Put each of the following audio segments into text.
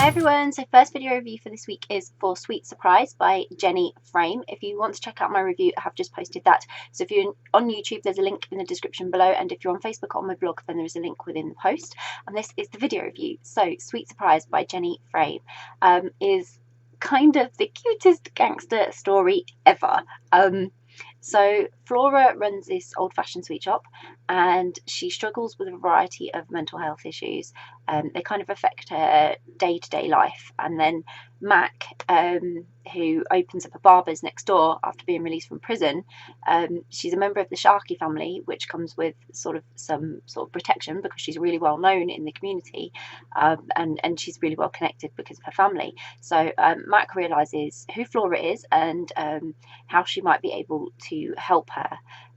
Hi everyone, so first video review for this week is for Sweet Surprise by Jenny Frame. If you want to check out my review, I have just posted that. So if you're on YouTube, there's a link in the description below, and if you're on Facebook or on my blog, then there is a link within the post. And this is the video review. So Sweet Surprise by Jenny Frame is kind of the cutest gangster story ever. So Flora runs this old-fashioned sweet shop, and she struggles with a variety of mental health issues. They kind of affect her day-to-day life. And then Mac, who opens up a barber's next door after being released from prison, she's a member of the Sharkey family, which comes with some sort of protection because she's really well known in the community, and she's really well connected because of her family. So Mac realizes who Flora is and how she might be able to help her.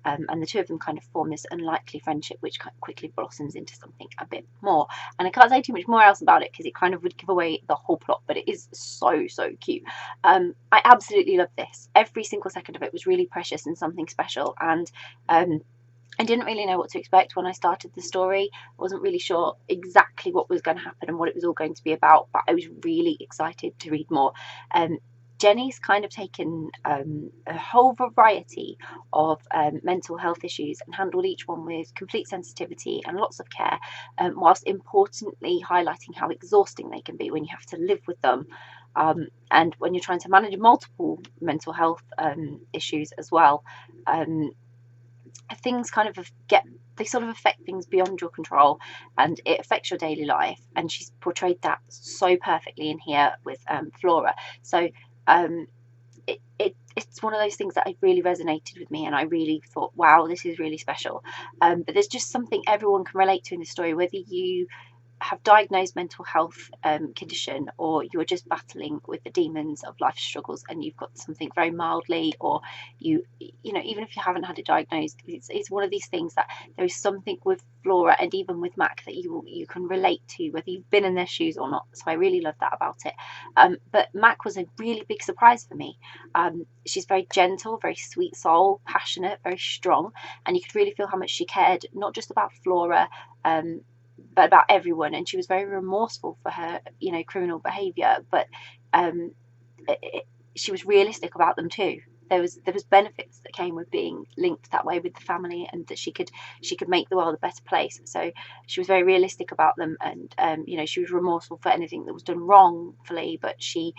And the two of them kind of form this unlikely friendship, which quickly blossoms into something a bit more. And I can't say too much more else about it because it kind of would give away the whole plot, but it is so cute. I absolutely love this. Every single second of it was really precious and something special. And I didn't really know what to expect when I started the story. I wasn't really sure exactly what was going to happen and what it was all going to be about, but I was really excited to read more. Jenny's kind of taken a whole variety of mental health issues and handled each one with complete sensitivity and lots of care, whilst importantly highlighting how exhausting they can be when you have to live with them, and when you're trying to manage multiple mental health issues as well. Things kind of they sort of affect things beyond your control, and it affects your daily life, and she's portrayed that so perfectly in here with Flora. So it's one of those things that really resonated with me, and I really thought, wow, this is really special. But there's just something everyone can relate to in the story, whether you have diagnosed mental health condition or you're just battling with the demons of life struggles and you've got something very mildly, or you know, even if you haven't had it diagnosed, it's one of these things that there is something with Flora and even with Mac that you can relate to, whether you've been in their shoes or not. So I really love that about it. But Mac was a really big surprise for me. She's very gentle, very sweet soul, passionate, very strong, and you could really feel how much she cared, not just about Flora, but about everyone. And she was very remorseful for her, you know, criminal behaviour, but she was realistic about them too. There was benefits that came with being linked that way with the family, and that she could make the world a better place. So she was very realistic about them, and you know, she was remorseful for anything that was done wrongfully, but she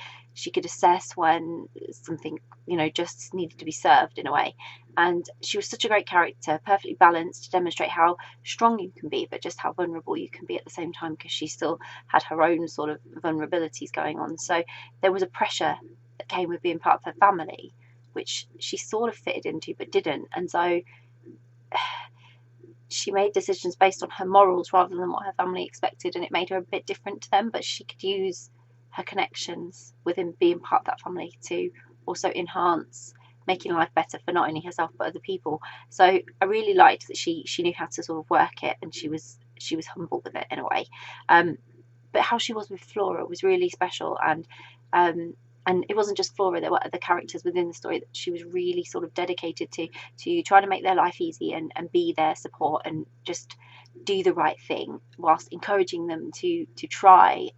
could assess when something, you know, just needed to be served in a way. And she was such a great character, perfectly balanced to demonstrate how strong you can be, but just how vulnerable you can be at the same time, because she still had her own sort of vulnerabilities going on. So there was a pressure that came with being part of her family, which she sort of fitted into but didn't. And so she made decisions based on her morals rather than what her family expected, and it made her a bit different to them. But she could use her connections within being part of that family to also enhance making life better for not only herself but other people. So I really liked that she knew how to sort of work it, and she was humble with it in a way. But how she was with Flora was really special, and it wasn't just Flora, there were other characters within the story that she was really sort of dedicated to trying to make their life easy and be their support and just do the right thing, whilst encouraging them to try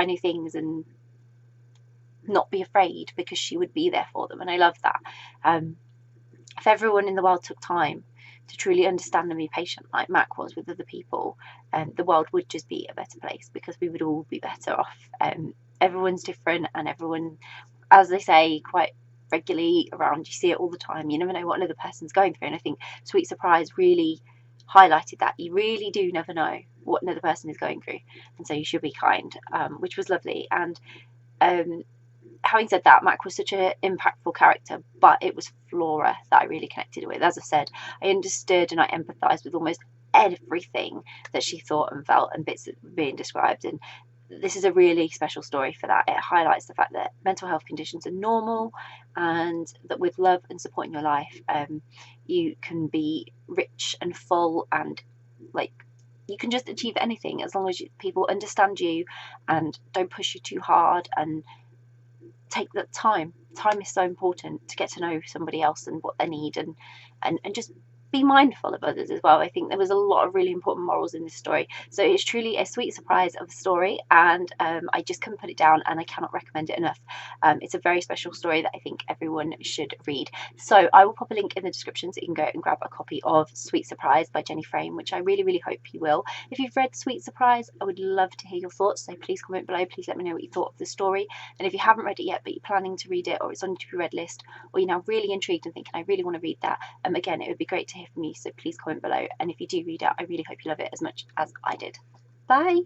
new things and not be afraid, because she would be there for them. And I love that. If everyone in the world took time to truly understand and be patient like Mac was with other people, the world would just be a better place, because we would all be better off. Everyone's different, and everyone, as they say quite regularly around, you see it all the time, you never know what another person's going through. And I think Sweet Surprise really highlighted that. You really do never know what another person is going through, and so you should be kind, which was lovely. And having said that, Mac was such an impactful character, but it was Flora that I really connected with. As I said, I understood and I empathised with almost everything that she thought and felt, and bits that were being described. And this is a really special story for that. It highlights the fact that mental health conditions are normal, and that with love and support in your life, you can be rich and full, and like, you can just achieve anything as long as people understand you and don't push you too hard, and take that time. Time is so important to get to know somebody else and what they need, and just be mindful of others as well. I think there was a lot of really important morals in this story. So it's truly a sweet surprise of a story, and I just couldn't put it down, and I cannot recommend it enough. It's a very special story that I think everyone should read. So I will pop a link in the description so you can go and grab a copy of Sweet Surprise by Jenny Frame, which I really, really hope you will. If you've read Sweet Surprise, I would love to hear your thoughts, so please comment below. Please let me know what you thought of the story. And if you haven't read it yet, but you're planning to read it, or it's on your to-be-read list, or you're now really intrigued and thinking, I really want to read that, again, it would be great to hear from you, so please comment below. And if you do read it, I really hope you love it as much as I did. Bye!